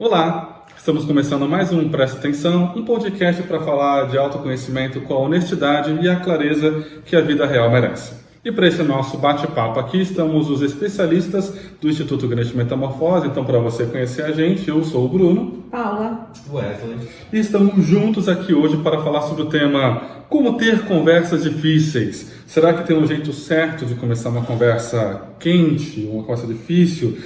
Olá, estamos começando mais um Presta Atenção, um podcast para falar de autoconhecimento com a honestidade e a clareza que a vida real merece. E para esse nosso bate-papo aqui estamos os especialistas do Instituto Grande Metamorfose. Então, para você conhecer a gente, eu sou o Bruno. Paula. Wesley. E estamos juntos aqui hoje para falar sobre o tema como ter conversas difíceis. Será que tem um jeito certo de começar uma conversa quente, uma conversa difícil?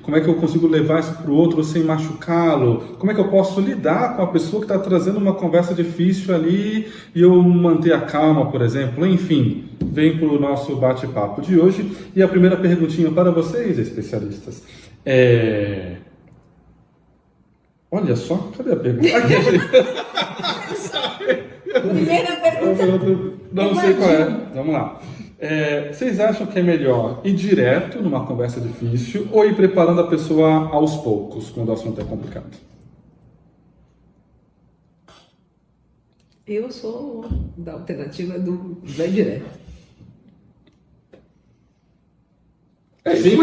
Como é que eu consigo levar isso para o outro sem machucá-lo? Como é que eu posso lidar com a pessoa que está trazendo uma conversa difícil ali e eu manter a calma, por exemplo? Enfim, vem para o nosso bate-papo de hoje. E a primeira perguntinha para vocês, especialistas, Olha só, cadê a pergunta? Aqui, Primeira pergunta. Não sei qual é. Vamos lá. Vocês acham que é melhor ir direto numa conversa difícil ou ir preparando a pessoa aos poucos, quando o assunto é complicado? Eu sou da alternativa do vai direto. Sim,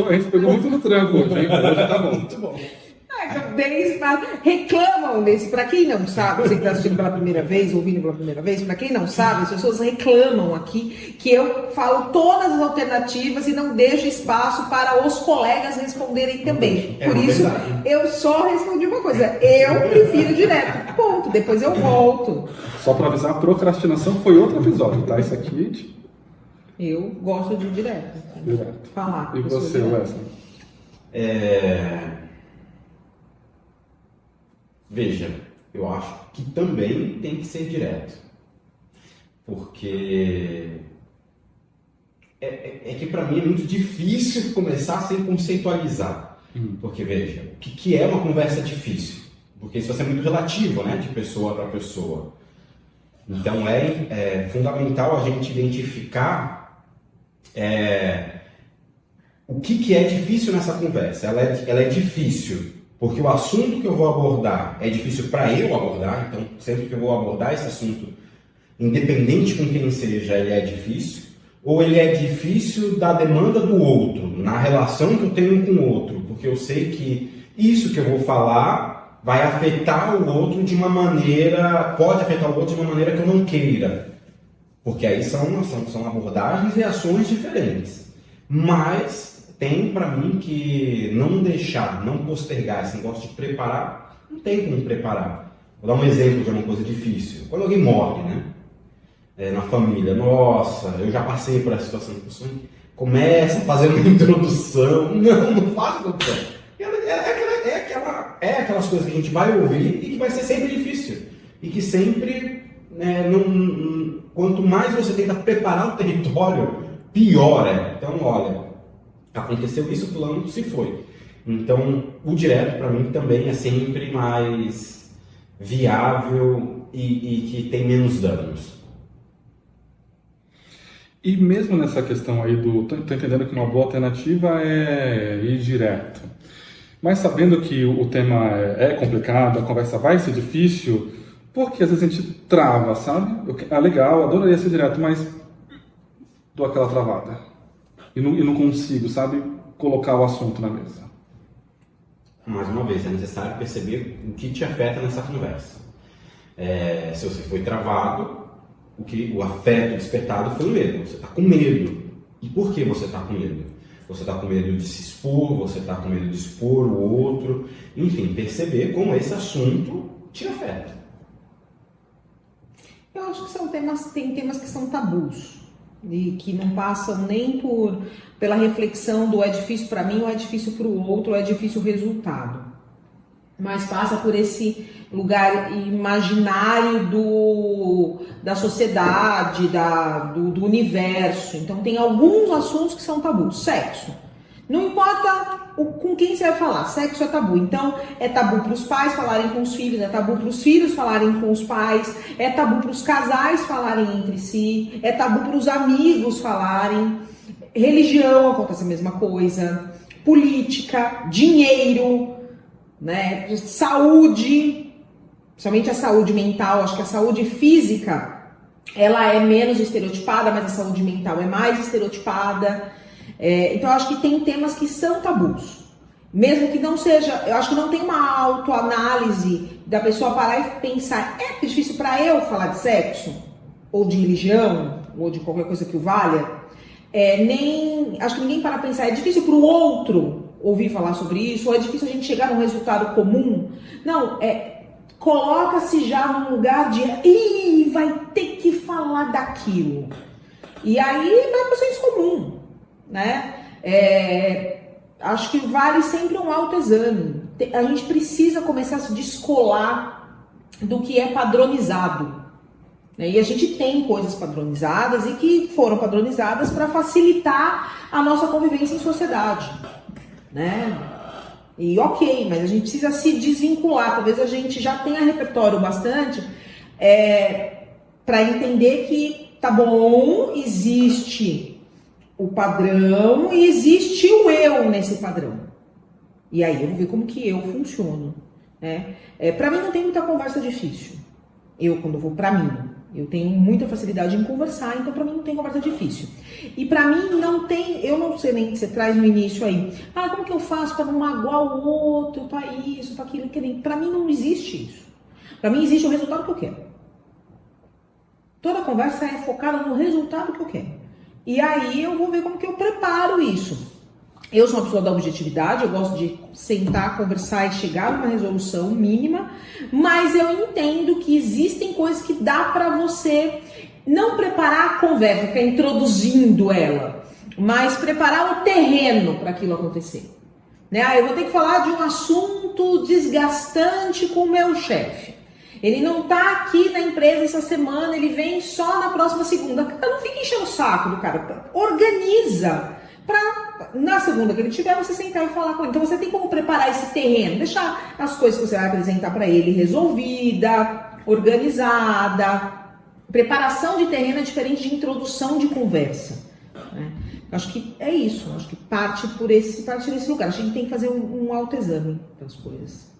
a gente pegou muito no tranco hoje, hein? Hoje tá bom. Muito bom. Eles reclamam desse. Pra quem não sabe, você que está assistindo pela primeira vez, ouvindo pela primeira vez, pra quem não sabe, as pessoas reclamam aqui que eu falo todas as alternativas e não deixo espaço para os colegas responderem também. Por isso, eu só respondi uma coisa: eu prefiro direto. Ponto. Depois eu volto. Só para avisar, a procrastinação foi outro episódio, tá? Isso aqui. Eu gosto de direto. Direto. Falar. E você, Wesley? Veja, eu acho que também tem que ser direto. Porque é que para mim é muito difícil começar sem conceitualizar. Porque, veja, o que é uma conversa difícil? Porque isso vai ser muito relativo, né, de pessoa para pessoa. Então é fundamental a gente identificar o que é difícil nessa conversa. Ela é difícil porque o assunto que eu vou abordar é difícil para eu abordar, então sempre que eu vou abordar esse assunto, independente com quem seja, ele é difícil, ou ele é difícil da demanda do outro, na relação que eu tenho com o outro, porque eu sei que isso que eu vou falar vai afetar o outro de uma maneira, pode afetar o outro de uma maneira que eu não queira, porque aí são abordagens e ações diferentes, mas tem para mim que não deixar, não postergar esse negócio de preparar, não tem como preparar. Vou dar um exemplo de uma coisa difícil. Quando alguém morre, né? Na família, nossa, eu já passei por essa situação. A pessoa começa fazendo uma introdução, não faz introdução. É aquelas coisas que a gente vai ouvir e que vai ser sempre difícil. E que sempre, quanto mais você tenta preparar o território, pior é. Então, olha, aconteceu isso, fulano se foi. Então, o direto para mim também é sempre mais viável e que tem menos danos. E mesmo nessa questão aí tô entendendo que uma boa alternativa é ir direto. Mas sabendo que o tema é complicado, a conversa vai ser difícil, porque às vezes a gente trava, sabe? Legal, adoraria ser direto, mas dou aquela travada. E não consigo, sabe, colocar o assunto na mesa. Mais uma vez, é necessário perceber o que te afeta nessa conversa. Se você foi travado, o afeto despertado foi o medo. Você está com medo. E por que você está com medo? Você está com medo de se expor, você está com medo de expor o outro. Enfim, perceber como esse assunto te afeta. Eu acho que tem temas que são tabus. E que não passam nem pela reflexão do é difícil para mim ou é difícil para o outro ou é difícil o resultado, mas passa por esse lugar imaginário da sociedade, do universo. Então tem alguns assuntos que são tabus. Sexo, não importa com quem você vai falar, sexo é tabu. Então é tabu para os pais falarem com os filhos, é tabu para os filhos falarem com os pais, é tabu para os casais falarem entre si, é tabu para os amigos falarem. Religião acontece a mesma coisa, política, dinheiro, né? Saúde, somente a saúde mental. Acho que a saúde física ela é menos estereotipada, mas a saúde mental é mais estereotipada. Então eu acho que tem temas que são tabus. Mesmo que não seja, eu acho que não tem uma autoanálise da pessoa parar e pensar, é difícil para eu falar de sexo? Ou de religião? Ou de qualquer coisa que o valha? Acho que ninguém para pensar, é difícil para o outro ouvir falar sobre isso? Ou é difícil a gente chegar num resultado comum? Não, coloca-se já num lugar de, vai ter que falar daquilo. E aí vai para o senso comum, né? Acho que vale sempre um autoexame. A gente precisa começar a se descolar do que é padronizado. Né? E a gente tem coisas padronizadas e que foram padronizadas para facilitar a nossa convivência em sociedade. Né? E ok, mas a gente precisa se desvincular. Talvez a gente já tenha repertório bastante para entender que, tá bom, existe o padrão e existe o eu nesse padrão. E aí eu vou ver como que eu funciono. Né? Para mim não tem muita conversa difícil. Eu, quando vou para mim, eu tenho muita facilidade em conversar, então para mim não tem conversa difícil. E para mim não tem, eu não sei nem que você traz no início aí, como que eu faço para não magoar o outro, para isso, para aquilo, para mim não existe isso. Para mim existe o resultado que eu quero. Toda conversa é focada no resultado que eu quero. E aí eu vou ver como que eu preparo isso. Eu sou uma pessoa da objetividade, eu gosto de sentar, conversar e chegar a uma resolução mínima, mas eu entendo que existem coisas que dá para você não preparar a conversa, ficar introduzindo ela, mas preparar o terreno para aquilo acontecer. Né? Eu vou ter que falar de um assunto desgastante com o meu chefe. Ele não tá aqui na empresa essa semana, ele vem só na próxima segunda. Não fica enchendo o saco do cara. Organiza para na segunda que ele tiver, você sentar e falar com ele. Então você tem como preparar esse terreno, deixar as coisas que você vai apresentar para ele resolvida, organizada. Preparação de terreno é diferente de introdução de conversa. Né? Acho que é isso. Acho que parte desse lugar. A gente tem que fazer um autoexame das coisas.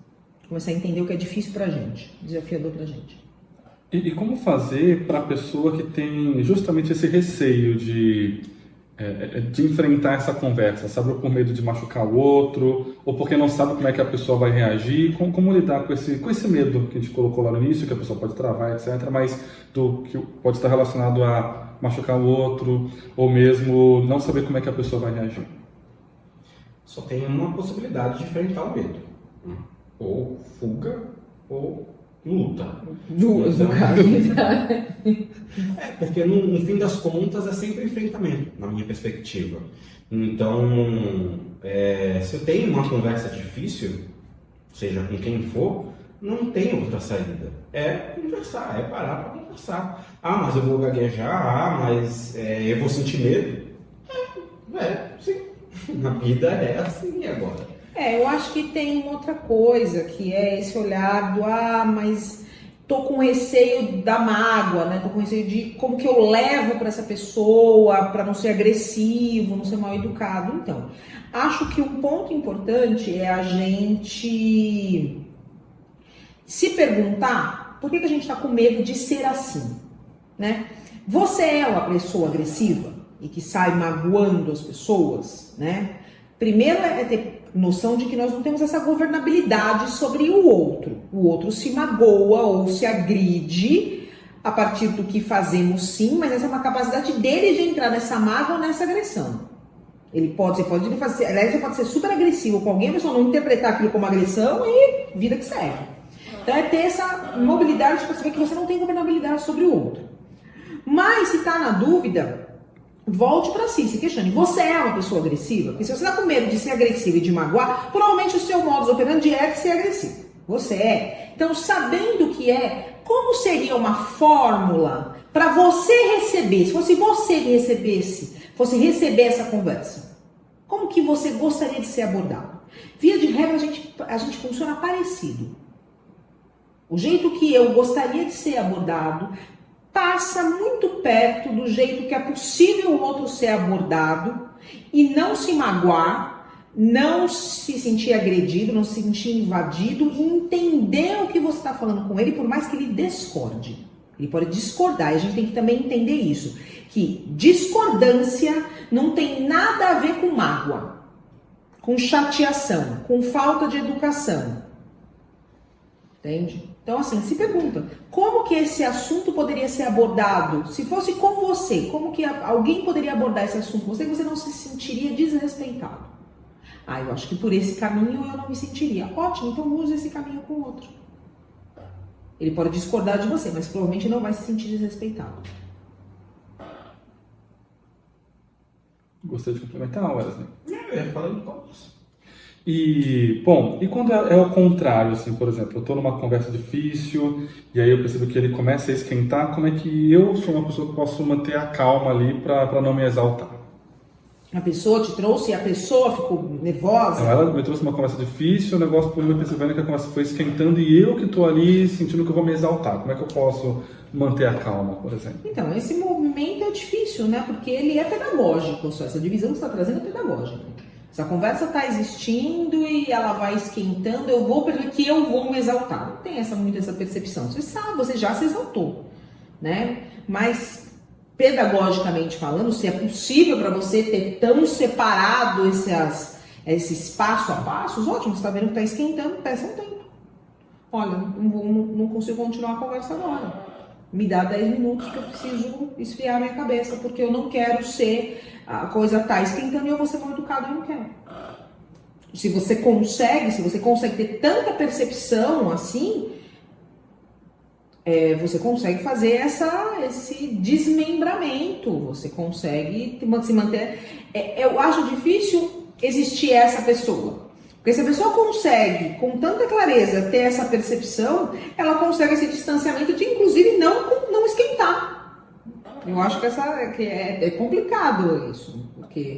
Começar a entender o que é difícil pra gente, desafiador pra gente. E como fazer para a pessoa que tem justamente esse receio de enfrentar essa conversa, sabe? Ou por medo de machucar o outro, ou porque não sabe como é que a pessoa vai reagir, como lidar com esse medo que a gente colocou lá no início, que a pessoa pode travar, etc., mas que pode estar relacionado a machucar o outro, ou mesmo não saber como é que a pessoa vai reagir. Só tem uma possibilidade de enfrentar o medo. Ou fuga, ou luta. Duas, no caso. Porque no fim das contas é sempre enfrentamento, na minha perspectiva. Então, se eu tenho uma conversa difícil, seja com quem for, não tem outra saída. É conversar, é parar para conversar. Mas eu vou gaguejar, mas eu vou sentir medo. Sim. Na vida é assim agora. Eu acho que tem outra coisa, que é esse olhar do, mas tô com receio da mágoa, né? Tô com receio de como que eu levo para essa pessoa, para não ser agressivo, não ser mal educado. Então, acho que um ponto importante é a gente se perguntar por que a gente tá com medo de ser assim, né? Você é uma pessoa agressiva e que sai magoando as pessoas, né? Primeiro é ter noção de que nós não temos essa governabilidade sobre o outro. O outro se magoa ou se agride a partir do que fazemos, sim, mas essa é uma capacidade dele de entrar nessa mágoa ou nessa agressão. Ele pode ser super agressivo com alguém, a pessoa não interpretar aquilo como agressão e vida que segue. Então é ter essa mobilidade para saber que você não tem governabilidade sobre o outro. Mas se está na dúvida, volte para si, se questione. Você é uma pessoa agressiva? Porque se você está com medo de ser agressivo e de magoar, provavelmente o seu modus operandi é de ser agressivo. Você é. Então, sabendo o que é, como seria uma fórmula para você receber, se fosse você que fosse receber essa conversa, como que você gostaria de ser abordado? Via de regra, a gente funciona parecido. O jeito que eu gostaria de ser abordado passa muito perto do jeito que é possível o outro ser abordado e não se magoar, não se sentir agredido, não se sentir invadido e entender o que você está falando com ele, por mais que ele discorde. Ele pode discordar, e a gente tem que também entender isso, que discordância não tem nada a ver com mágoa, com chateação, com falta de educação. Entende? Então, assim, se pergunta, como que esse assunto poderia ser abordado? Se fosse com você, como que alguém poderia abordar esse assunto com você que você não se sentiria desrespeitado? Ah, eu acho que por esse caminho eu não me sentiria. Ótimo, então use esse caminho com o outro. Ele pode discordar de você, mas provavelmente não vai se sentir desrespeitado. Gostei de complementar, Wesley. Eu ia falar de todos. E, bom, e quando é o contrário, assim, por exemplo, eu estou numa conversa difícil e aí eu percebo que ele começa a esquentar, como é que eu sou uma pessoa que posso manter a calma ali para não me exaltar? A pessoa te trouxe e a pessoa ficou nervosa? Então, ela me trouxe uma conversa difícil, o negócio por eu percebendo que a conversa foi esquentando e eu que estou ali sentindo que eu vou me exaltar. Como é que eu posso manter a calma, por exemplo? Então, esse movimento é difícil, né? Porque ele é pedagógico, só essa divisão que você está trazendo é pedagógica. Se a conversa está existindo e ela vai esquentando, eu vou perceber que eu vou me exaltar. Não tem muito essa percepção. Você sabe, você já se exaltou, né? Mas, pedagogicamente falando, se é possível para você ter tão separado esses passo a passos, ótimo, você está vendo que está esquentando, peça um tempo. Olha, não consigo continuar a conversa agora. Me dá 10 minutos que eu preciso esfriar minha cabeça, porque eu não quero a coisa tá esquentando e eu vou ser mal educado e não quero. Se você consegue ter tanta percepção assim, você consegue fazer esse desmembramento, você consegue se manter. Eu acho difícil existir essa pessoa. Porque se a pessoa consegue, com tanta clareza, ter essa percepção, ela consegue esse distanciamento de, inclusive, não esquentar. Eu acho que é complicado isso. Porque,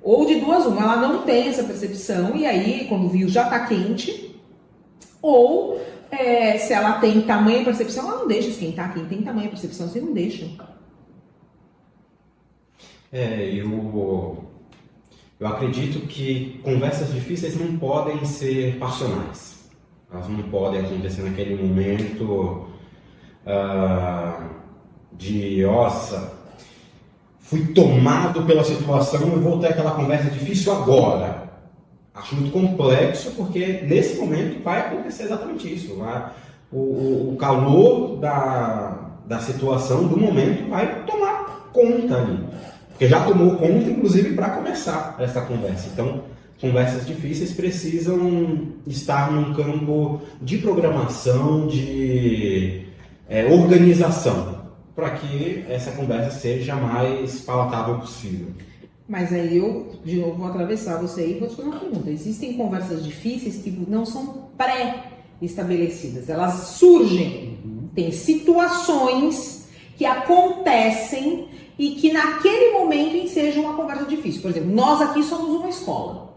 ou de duas uma, ela não tem essa percepção, e aí, quando viu, já está quente. Ou, se ela tem tamanha percepção, ela não deixa esquentar. Quem tem tamanha percepção, você não deixa. Eu acredito que conversas difíceis não podem ser passionais. Elas não podem acontecer naquele momento nossa, fui tomado pela situação e vou ter aquela conversa difícil agora. Acho muito complexo, porque nesse momento vai acontecer exatamente isso. O calor da situação, do momento, vai tomar conta ali. Porque já tomou conta, inclusive, para começar essa conversa. Então, conversas difíceis precisam estar num campo de programação, de organização, para que essa conversa seja mais palatável possível. Mas aí eu, de novo, vou atravessar você e vou te fazer uma pergunta. Existem conversas difíceis que não são pré-estabelecidas, elas surgem. Tem situações que acontecem e que naquele momento ensejam uma conversa difícil. Por exemplo, nós aqui somos uma escola.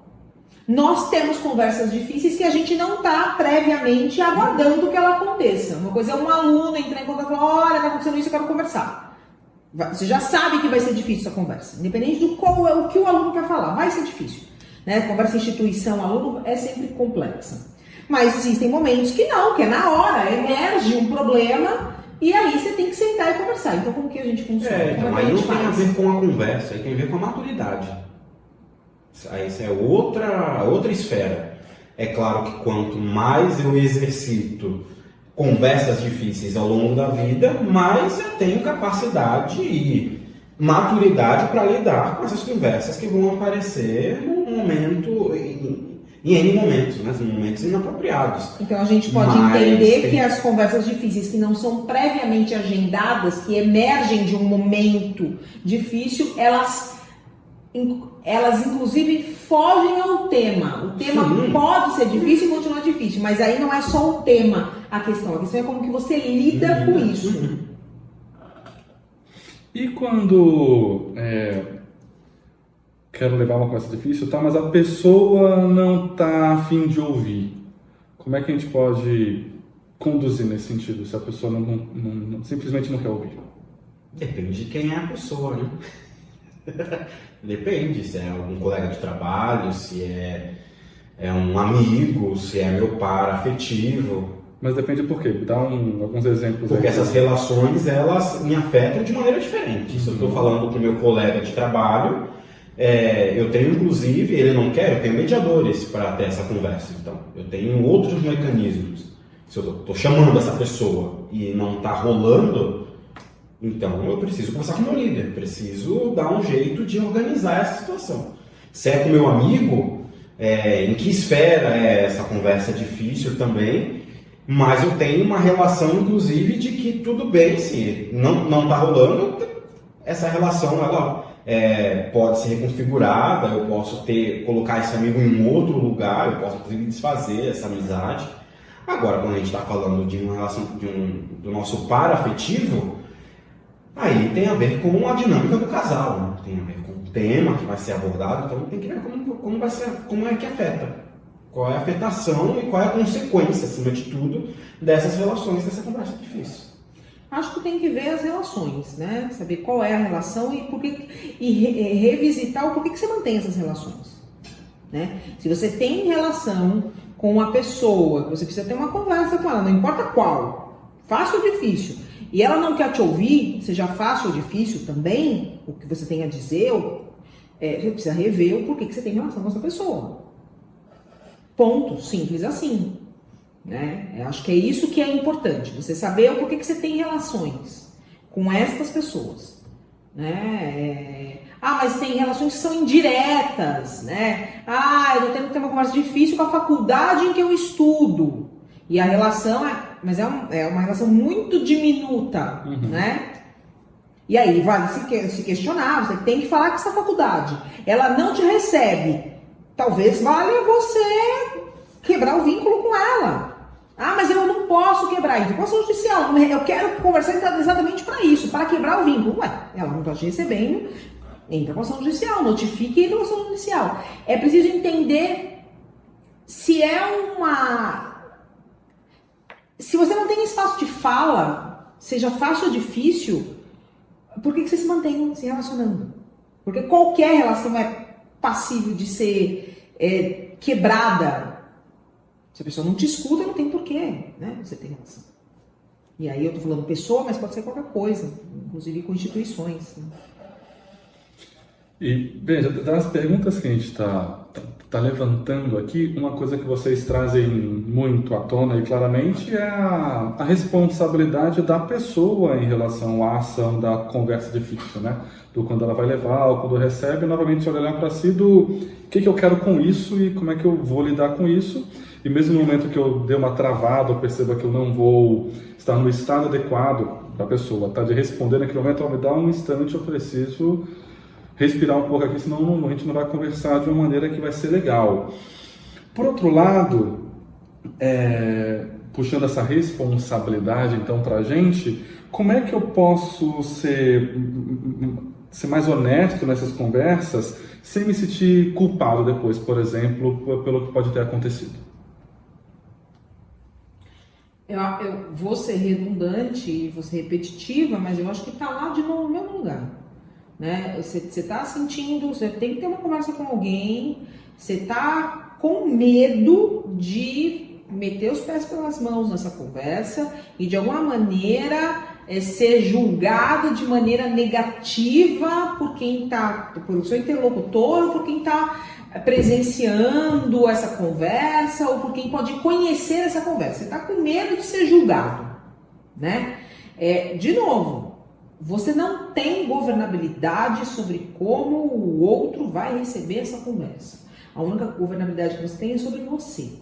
Nós temos conversas difíceis que a gente não está previamente aguardando que ela aconteça. Uma coisa é um aluno entrar em contato e falar, olha, está acontecendo isso, eu quero conversar. Você já sabe que vai ser difícil essa conversa. Independente do qual é o que o aluno quer falar, vai ser difícil. Né? Conversa instituição-aluno é sempre complexa. Mas existem momentos que não, que é na hora, emerge um problema. E aí você tem que sentar e conversar. Então como que a gente funciona? Então aí não tem a ver com a conversa, aí tem a ver com a maturidade. Aí isso é outra esfera. É claro que quanto mais eu exercito conversas difíceis ao longo da vida, mais eu tenho capacidade e maturidade para lidar com essas conversas que vão aparecer num momento, em N momentos, né? Momentos inapropriados. Então a gente pode entender que as conversas difíceis que não são previamente agendadas, que emergem de um momento difícil, elas inclusive fogem ao tema. O tema pode ser difícil e continuar difícil, mas aí não é só o tema a questão é como que você lida com isso. E quando quero levar uma conversa difícil, tá, mas a pessoa não tá a fim de ouvir. Como é que a gente pode conduzir nesse sentido, se a pessoa simplesmente não quer ouvir? Depende de quem é a pessoa, né? Depende, se é algum colega de trabalho, se é um amigo, se é meu par afetivo. Mas depende por quê? Dá alguns exemplos Porque aí. essas relações, elas me afetam de maneira diferente. Se eu estou falando com o meu colega de trabalho, eu tenho, inclusive, ele não quer, eu tenho mediadores para ter essa conversa. Então, eu tenho outros mecanismos. Se eu estou chamando essa pessoa e não está rolando, então eu preciso conversar com o meu líder, preciso dar um jeito de organizar essa situação. Se é com meu amigo, em que esfera é essa conversa difícil também, mas eu tenho uma relação, inclusive, de que tudo bem, se não está rolando, essa relação ela pode ser reconfigurada, eu posso colocar esse amigo em um outro lugar, eu posso, inclusive, desfazer essa amizade. Agora, quando a gente está falando de uma relação do nosso par afetivo, aí tem a ver com a dinâmica do casal, né? Tem a ver com o tema que vai ser abordado, então tem que ver como é que afeta. Qual é a afetação e qual é a consequência, acima de tudo, dessas relações, dessa conversa difícil. Acho que tem que ver as relações, né? Saber qual é a relação e revisitar o porquê que você mantém essas relações, né? Se você tem relação com uma pessoa, você precisa ter uma conversa com ela, não importa qual, fácil ou difícil, e ela não quer te ouvir, seja fácil ou difícil também, o que você tem a dizer, você precisa rever o porquê que você tem relação com essa pessoa. Ponto, simples assim. Né? Eu acho que é isso que é importante, você saber o porquê que você tem relações com estas pessoas. Né? Mas tem relações que são indiretas, né? Eu tô tendo que ter uma conversa difícil com a faculdade em que eu estudo. E a relação mas é uma relação muito diminuta, né? E aí vale se questionar, você tem que falar com essa faculdade. Ela não te recebe. Talvez valha você quebrar o vínculo com ela. Mas eu não posso quebrar. Então, posso judicial. Eu quero conversar exatamente para isso, para quebrar o vínculo. Ela não está te recebendo, entra com ação judicial, notifique e entra com ação judicial. É preciso entender se se você não tem espaço de fala, seja fácil ou difícil, por que você se mantém se relacionando? Porque qualquer relação é passível de ser quebrada. Se a pessoa não te escuta, não tem porquê, né? Você tem relação. E aí eu tô falando pessoa, mas pode ser qualquer coisa, inclusive com instituições. Né? E, veja, das perguntas que a gente está levantando aqui, uma coisa que vocês trazem muito à tona e claramente é a responsabilidade da pessoa em relação à ação da conversa difícil, né? Do quando ela vai levar ou quando recebe, novamente olhar para si do que eu quero com isso e como é que eu vou lidar com isso. E mesmo no momento que eu dei uma travada, eu perceba que eu não vou estar no estado adequado da pessoa, tá? De responder naquele momento, me dá um instante, eu preciso respirar um pouco aqui, senão a gente não vai conversar de uma maneira que vai ser legal. Por outro lado, puxando essa responsabilidade então para a gente, como é que eu posso ser mais honesto nessas conversas sem me sentir culpado depois, por exemplo, pelo que pode ter acontecido? Eu vou ser redundante e vou ser repetitiva, mas eu acho que está lá de novo no mesmo lugar. Né? Você está sentindo, você tem que ter uma conversa com alguém, você está com medo de meter os pés pelas mãos nessa conversa e de alguma maneira ser julgado de maneira negativa por seu interlocutor ou por quem está presenciando essa conversa ou por quem pode conhecer essa conversa. Você está com medo de ser julgado, né? De novo, você não tem governabilidade sobre como o outro vai receber essa conversa. A única governabilidade que você tem é sobre você.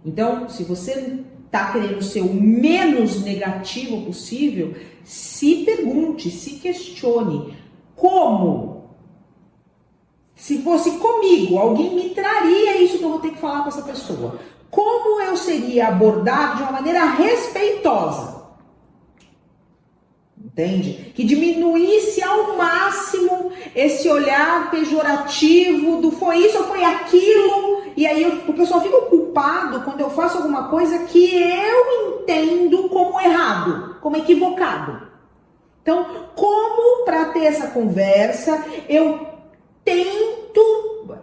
Então, se você está querendo ser o menos negativo possível, se pergunte, se questione. Como? Se fosse comigo, alguém me traria isso que eu vou ter que falar com essa pessoa. Como eu seria abordado de uma maneira respeitosa? Entende? Que diminuísse ao máximo esse olhar pejorativo do foi isso ou foi aquilo. E aí, porque eu só fico culpado quando eu faço alguma coisa que eu entendo como errado, como equivocado. Então, como para ter essa conversa, eu tento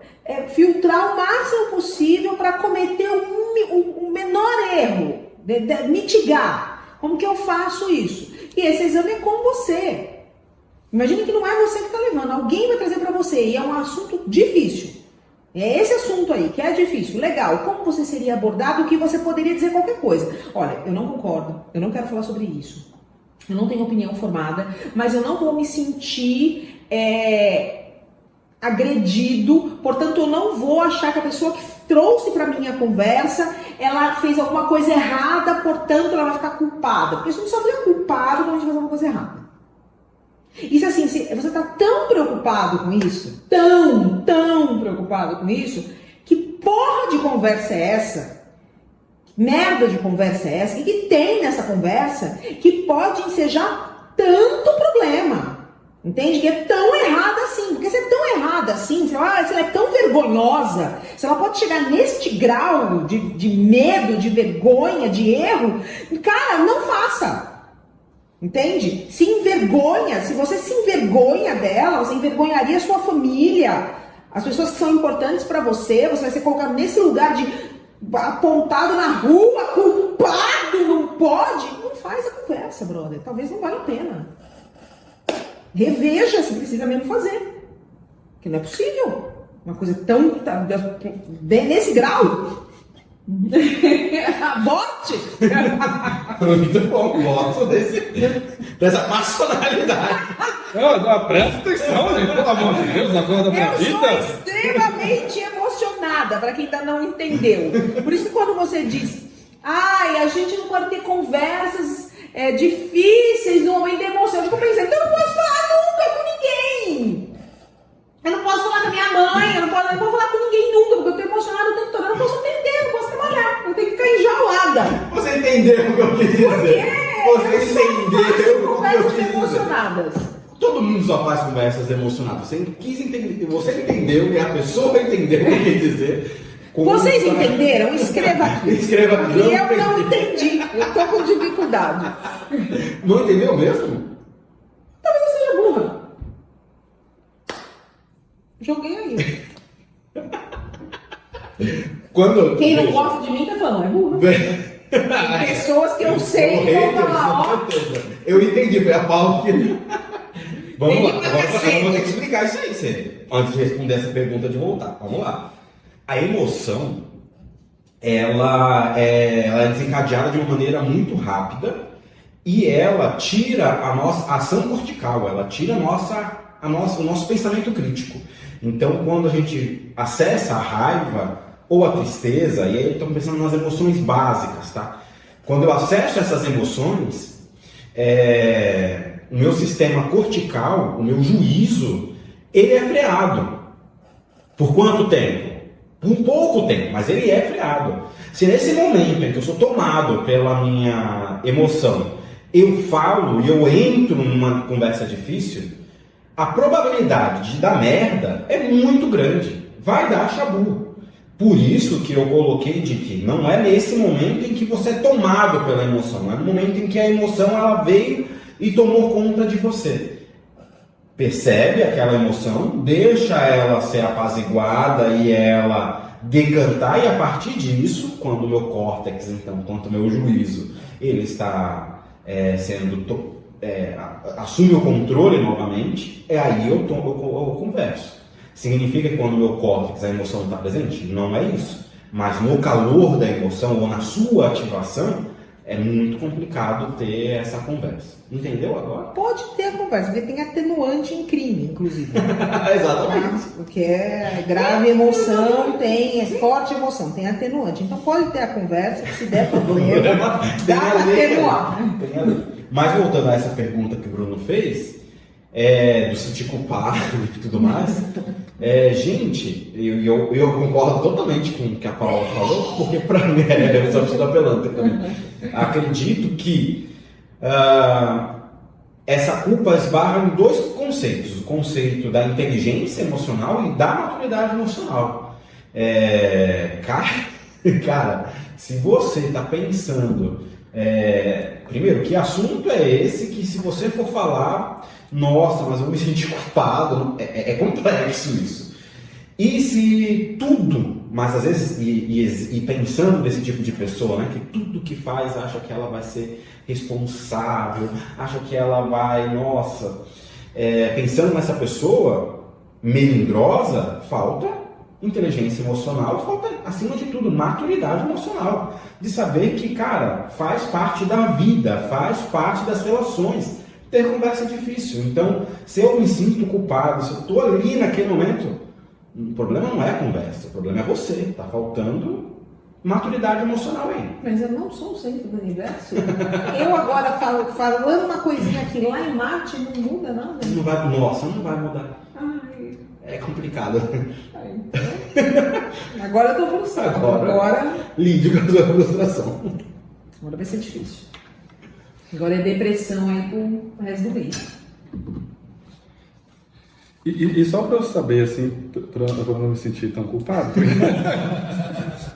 filtrar o máximo possível para cometer o menor erro, mitigar. Como que eu faço isso? E esse exame é com você. Imagine que não é você que está levando, alguém vai trazer para você e é um assunto difícil. É esse assunto aí, que é difícil. Legal, como você seria abordado, o que você poderia dizer qualquer coisa. Olha, eu não concordo, eu não quero falar sobre isso. Eu não tenho opinião formada, mas eu não vou me sentir agredido, portanto eu não vou achar que a pessoa que trouxe para minha conversa, ela fez alguma coisa errada, portanto ela vai ficar culpada. Porque a gente só fica culpado quando a gente faz alguma coisa errada. Isso assim, se você está tão preocupado com isso, tão preocupado com isso, que porra de conversa é essa? Merda de conversa é essa? E que tem nessa conversa que pode ensejar tanto problema? Entende? Que é tão errada assim. Porque se é tão errada assim, se ela é tão vergonhosa, se ela pode chegar neste grau de medo, de vergonha, de erro, cara, não faça. Entende? Se envergonha, se você se envergonha dela, você envergonharia a sua família, as pessoas que são importantes para você, você vai ser colocado nesse lugar de apontado na rua, culpado, não pode. Não faz a conversa, brother. Talvez não valha a pena. Reveja se precisa mesmo fazer. Porque não é possível. Uma coisa tão... nesse grau. Aborte! Muito bom, gosto dessa personalidade. Presta atenção, gente, pelo amor de Deus, acorda pra vida. Eu sou extremamente emocionada, para quem ainda não entendeu. Por isso que quando você diz, a gente não pode ter conversas difíceis no momento da emoção, eu fico pensando, então eu não posso falar nunca com ninguém. Eu não posso falar com a minha mãe, eu não posso falar com ninguém nunca, porque eu estou emocionada o tempo todo, eu não posso atender, eu não posso trabalhar, eu tenho que ficar enjaulada. Você entendeu o que eu quis dizer? Você entendeu o que eu quis dizer? Emocionadas. Todo mundo só faz conversas emocionadas. Você quis entender, você entendeu e a pessoa entendeu o que eu quis dizer. Vocês entenderam? Escreva aqui. Escreva aqui. Porque eu não entendi, eu estou com dificuldade. Não entendeu mesmo? Talvez eu seja burra. Joguei aí. Quem não gosta de mim tá falando, é burra. Tem pessoas que eu sei que vão falar, Eu entendi, foi a Paula que... Vamos lá, agora você. eu vou ter que explicar isso aí, Cê, antes de responder essa pergunta de voltar. Vamos lá. A emoção, ela é desencadeada de uma maneira muito rápida e ela tira a nossa ação cortical, ela tira o nosso pensamento crítico. Então, quando a gente acessa a raiva ou a tristeza, e aí estamos pensando nas emoções básicas, tá? Quando eu acesso essas emoções, o meu sistema cortical, o meu juízo, ele é freado. Por quanto tempo? Por pouco tempo, mas ele é freado. Se nesse momento em que eu sou tomado pela minha emoção, eu falo e eu entro numa conversa difícil, a probabilidade de dar merda é muito grande. Vai dar chabu. Por isso que eu coloquei de que não é nesse momento em que você é tomado pela emoção, é no momento em que a emoção ela veio e tomou conta de você. Percebe aquela emoção, deixa ela ser apaziguada e ela decantar, e a partir disso, quando o meu córtex, então, quanto o meu juízo, ele está assume o controle novamente, aí eu converso. Significa que quando o meu córtex, a emoção está presente? Não é isso. Mas no calor da emoção ou na sua ativação, é muito complicado ter essa conversa. Entendeu agora? Pode ter a conversa, porque tem atenuante em crime, inclusive. Exatamente. Porque é grave emoção, é forte emoção, tem atenuante. Então pode ter a conversa, se der problema, dá para atenuar. Mas voltando a essa pergunta que o Bruno fez, do sentir culpado e tudo mais, gente, eu concordo totalmente com o que a Paula falou, porque para mim, eu só preciso apelando também. Acredito que essa culpa esbarra em dois conceitos: o conceito da inteligência emocional e da maturidade emocional. Cara, se você está pensando, primeiro, que assunto é esse que se você for falar, nossa, mas eu me senti culpado, é complexo isso. E se tudo mas às vezes, e pensando nesse tipo de pessoa, né, que tudo que faz acha que ela vai ser responsável, acha que ela vai, nossa, pensando nessa pessoa melindrosa, falta inteligência emocional, falta, acima de tudo, maturidade emocional, de saber que, cara, faz parte da vida, faz parte das relações, ter conversa é difícil. Então, se eu me sinto culpado, se eu estou ali naquele momento, o problema não é a conversa, o problema é você. Está faltando maturidade emocional aí. Mas eu não sou o centro do universo. Eu agora falando uma coisinha aqui lá em Marte, não muda nada. Não vai, nossa, não vai mudar. Ai. É complicado. Agora eu tô frustrado. Agora lide com a sua frustração. Agora vai ser difícil. Agora é depressão aí pro resto do mês. E só para eu saber, assim, para eu não me sentir tão culpado,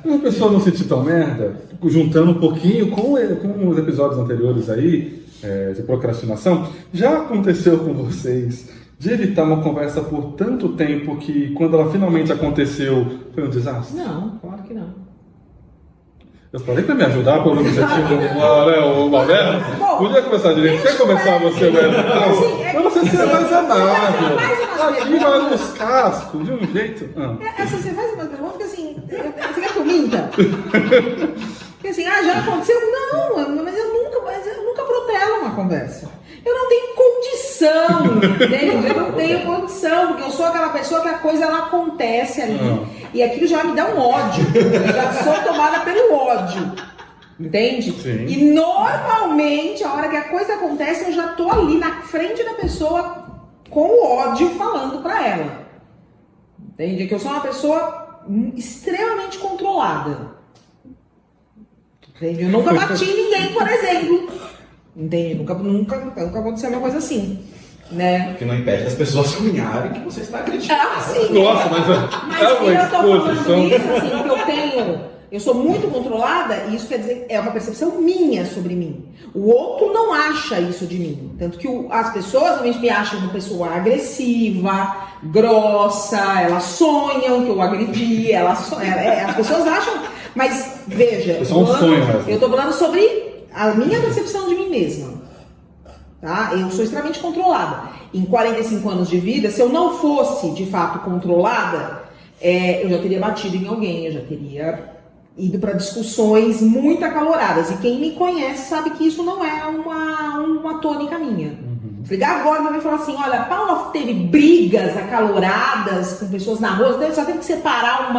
uma pessoa não se sentir tão merda, juntando um pouquinho com os episódios anteriores aí, de procrastinação, já aconteceu com vocês de evitar uma conversa por tanto tempo que quando ela finalmente aconteceu, foi um desastre? Não, claro que não. Eu falei para me ajudar por um objetivo, né, o Valero? Podia começar direito. Quer começar você, Valero? Eu não sei se é mais amável. Aqui vai nos cascos, de um jeito. Você faz uma pergunta que assim, você quer que eu minta? Porque assim, já aconteceu? Não, mas eu nunca protelo uma conversa. Eu não tenho condição, entende? Eu não tenho condição, porque eu sou aquela pessoa que a coisa ela acontece ali. E aquilo já me dá um ódio. Eu já sou tomada pelo ódio. Entende? Sim. E normalmente, a hora que a coisa acontece, eu já tô ali na frente da pessoa com o ódio falando pra ela. Entende? Que eu sou uma pessoa extremamente controlada. Entende? Eu nunca bati ninguém, por exemplo. Entende? Nunca aconteceu uma coisa assim. Né? Que não impede as pessoas sonharem que você está acreditando. Sim. Nossa, mas eu tô falando isso, assim, eu sou muito controlada, e isso quer dizer, é uma percepção minha sobre mim. O outro não acha isso de mim. Tanto que as pessoas realmente me acham uma pessoa agressiva, grossa, elas sonham que eu agredi, as pessoas acham, mas veja, eu tô falando sobre a minha percepção de mim mesma. Tá? Eu sou extremamente controlada. Em 45 anos de vida, se eu não fosse de fato controlada, eu já teria batido em alguém, eu já teria ido para discussões muito acaloradas. E quem me conhece sabe que isso não é uma tônica minha. Ligar agora e falar assim: olha, Paula teve brigas acaloradas com pessoas na rua, só teve que separar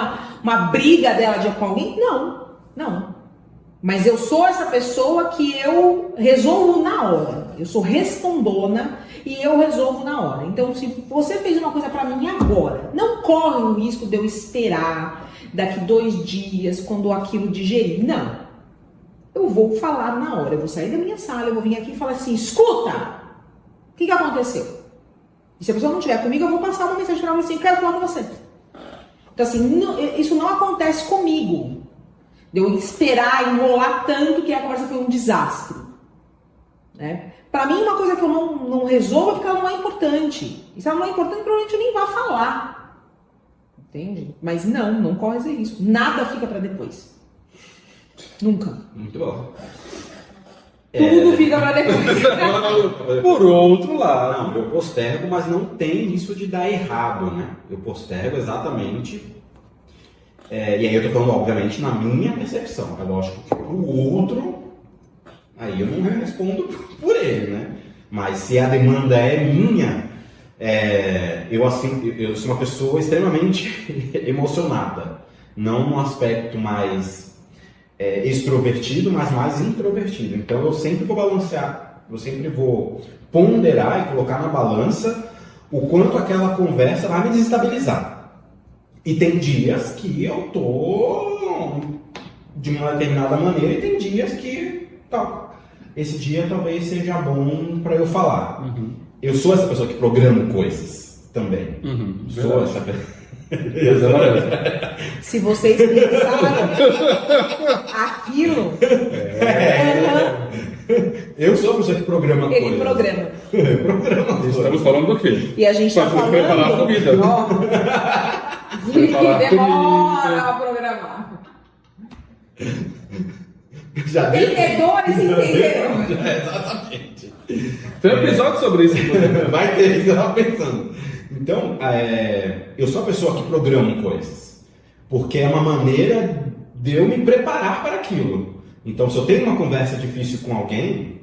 uma briga dela com alguém? Não. Mas eu sou essa pessoa que eu resolvo na hora. Eu sou respondona e eu resolvo na hora. Então, se você fez uma coisa pra mim agora, não corre o risco de eu esperar daqui 2 dias, quando aquilo digerir. Não. Eu vou falar na hora. Eu vou sair da minha sala, eu vou vir aqui e falar assim: escuta, o que aconteceu? E se a pessoa não estiver comigo, eu vou passar uma mensagem pra ela assim: quero falar com você. Então, assim, isso não acontece comigo. De eu esperar, enrolar tanto que a conversa foi um desastre. Né? Pra mim, uma coisa que eu não resolvo é porque ela não é importante. E se ela não é importante, provavelmente eu nem vá falar. Entende? Mas não corre esse risco. Nada fica pra depois. Nunca. Muito bom. Tudo fica pra depois. Por outro lado. Não, eu postergo, mas não tem isso de dar errado, né? Eu postergo exatamente... e aí eu tô falando, obviamente, na minha percepção. É lógico que pro outro, aí eu não respondo por ele, né? Mas se a demanda é minha, eu sou uma pessoa extremamente emocionada. Não num aspecto mais extrovertido, mas mais introvertido. Então eu sempre vou balancear, eu sempre vou ponderar e colocar na balança o quanto aquela conversa vai me desestabilizar. E tem dias que eu tô de uma determinada maneira e tem dias que esse dia talvez seja bom para eu falar. Eu sou essa pessoa que programa coisas também. Sou essa pessoa. Se vocês pensarem aquilo... Eu sou a pessoa que programa coisas. Ele programa. Programa coisas. Estamos falando do quê? E a gente tá falando... preparar a comida. Vai falar Demora comida. a programar. Já deu? Entendedores entenderão. Exatamente. Tem um episódio sobre isso. Inclusive. Vai ter, isso que eu estava pensando. Então, eu sou a pessoa que programa coisas, porque é uma maneira de eu me preparar para aquilo. Então, se eu tenho uma conversa difícil com alguém,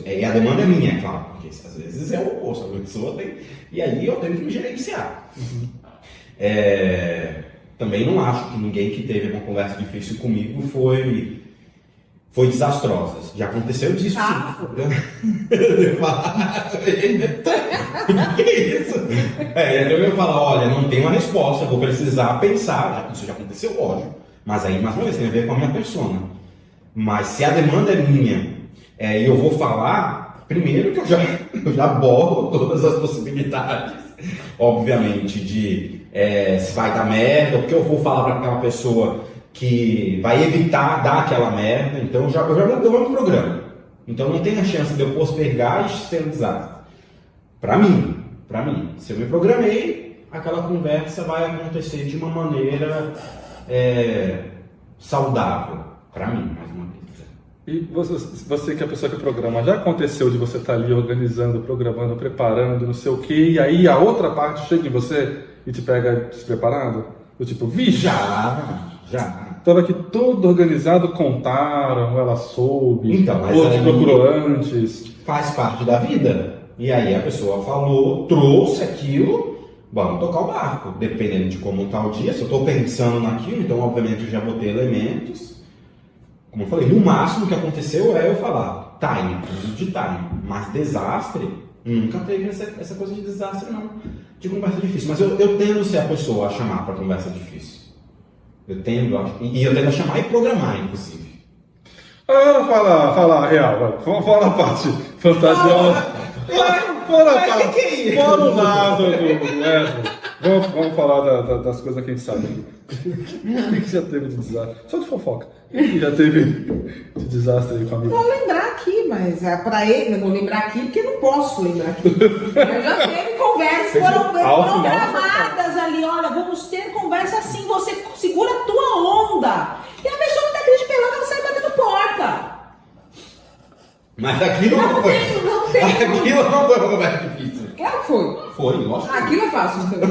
e a demanda é minha, é claro, porque às vezes é o oposto, a pessoa tem, e aí eu tenho que me gerenciar. Também não acho que ninguém que teve uma conversa difícil comigo foi desastrosa. Já aconteceu disso, sim. Que isso? Eu ia falar, olha, não tem uma resposta, vou precisar pensar. Isso já aconteceu, lógico. Mas aí, mais uma vez, tem a ver com a minha persona. Mas se a demanda é minha e eu vou falar, primeiro que eu já borro todas as possibilidades, obviamente, de se vai dar merda, o que eu vou falar para aquela pessoa que vai evitar dar aquela merda. Então eu já me programo. Então não tem a chance de eu postergar e ser um desastre. Para mim, se eu me programei, aquela conversa vai acontecer de uma maneira saudável. Para mim, mais uma vez. E você que é a pessoa que programa, já aconteceu de você estar ali organizando, programando, preparando, não sei o quê, e aí a outra parte chega em você e te pega despreparado? Do tipo, vixe! Já. Estava aqui todo organizado, contaram, ela soube, Então, mas ou te aí procurou antes. faz parte da vida. E aí a pessoa falou, trouxe aquilo, vamos tocar o barco. Dependendo de como está o dia, se eu estou pensando naquilo, então obviamente eu já vou ter elementos. Como eu falei, no máximo que aconteceu é eu falar time, uso de time. Mas desastre, nunca teve essa coisa de desastre não, de conversa difícil. Mas eu tendo a ser a pessoa a chamar para conversa difícil. Eu tendo a chamar e programar, inclusive. Fala a real, vai. Fala a parte fantasiosa. Fora o lado do. Vamos falar das coisas que a gente sabe aqui. O que já teve de desastre? Só de fofoca. O que já teve de desastre aí com a amiga? Vou lembrar aqui, mas para ele, eu vou lembrar aqui porque não posso lembrar aqui. Eu já teve conversas que foram programadas ali. Olha, vamos ter conversa assim, você segura a tua onda. E a pessoa que tá aqui de pelota, ela sai batendo porta. Mas aquilo não foi. Aquilo não foi uma conversa difícil. Claro que foi. Foi, lógico. Aquilo é fácil. Então.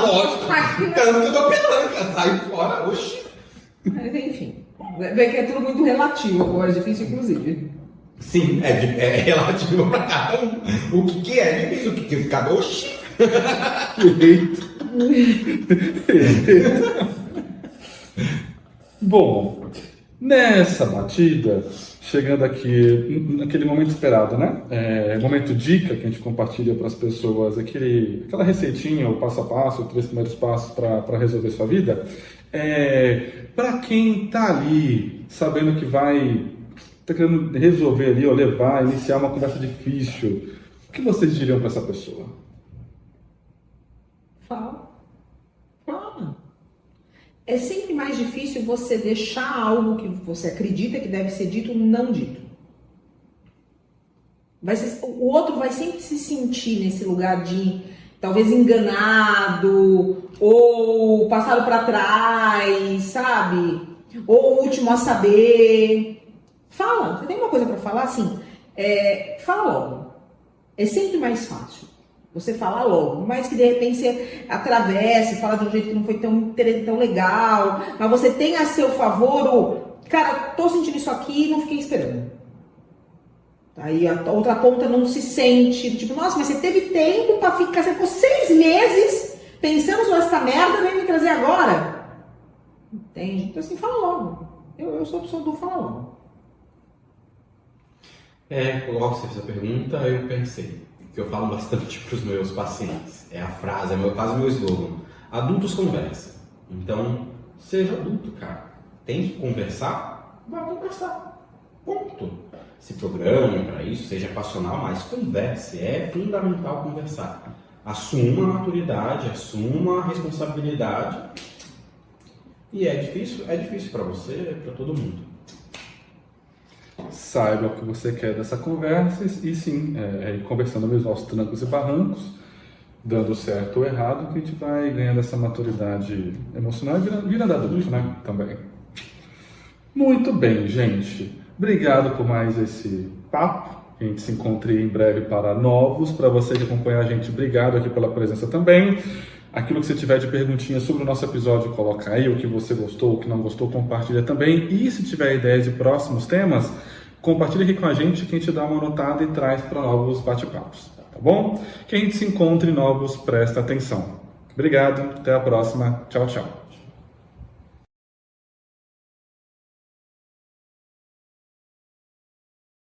Lógico. Tanto que eu dou pelanca, sai fora, oxi. Mas enfim, vê que é tudo muito relativo, agora é difícil inclusive. Sim, é relativo para cada um. O que é difícil, o que cada oxi. Bom, nessa batida, chegando aqui naquele momento esperado, né? Momento dica que a gente compartilha para as pessoas, aquela receitinha, o passo a passo, os 3 primeiros passos para resolver sua vida. Para quem está ali, sabendo que está querendo resolver ali, ou levar, iniciar uma conversa difícil, o que vocês diriam para essa pessoa? Fala. É sempre mais difícil você deixar algo que você acredita que deve ser dito não dito. O outro vai sempre se sentir nesse lugar de talvez enganado ou passado para trás, sabe? Ou o último a saber. Fala, você tem uma coisa para falar? Assim, fala logo. É sempre mais fácil você falar logo, mas que de repente você atravesse, fala de um jeito que não foi tão legal, mas você tem a seu favor cara, tô sentindo isso aqui e não fiquei esperando. Aí a outra ponta não se sente, tipo, nossa, mas você teve tempo pra ficar, você ficou 6 meses pensando sobre essa merda, vem me trazer agora? Entende? Então assim, fala logo. Eu sou a pessoa do fala logo. Logo você fez a pergunta, eu pensei. Que eu falo bastante para os meus pacientes. É a frase, quase meu slogan. Adultos conversam. Então, seja adulto, cara. Tem que conversar? Vai conversar. Ponto. Se programe para isso, seja passional, mas converse. É fundamental conversar. Assuma a maturidade, assuma a responsabilidade. E é difícil para você, para todo mundo. Saiba o que você quer dessa conversa e sim, conversando mesmo aos trancos e barrancos, dando certo ou errado, que a gente vai ganhando essa maturidade emocional e virando adulto, né? Também. Muito bem, gente. Obrigado por mais esse papo. A gente se encontre em breve para novos. Para você que acompanha a gente, obrigado aqui pela presença também. Aquilo que você tiver de perguntinha sobre o nosso episódio, coloca aí. O que você gostou, o que não gostou, compartilha também. E se tiver ideias de próximos temas, compartilha aqui com a gente que a gente dá uma anotada e traz para novos bate-papos. Tá bom? Que a gente se encontre em novos, presta atenção. Obrigado, até a próxima. Tchau, tchau.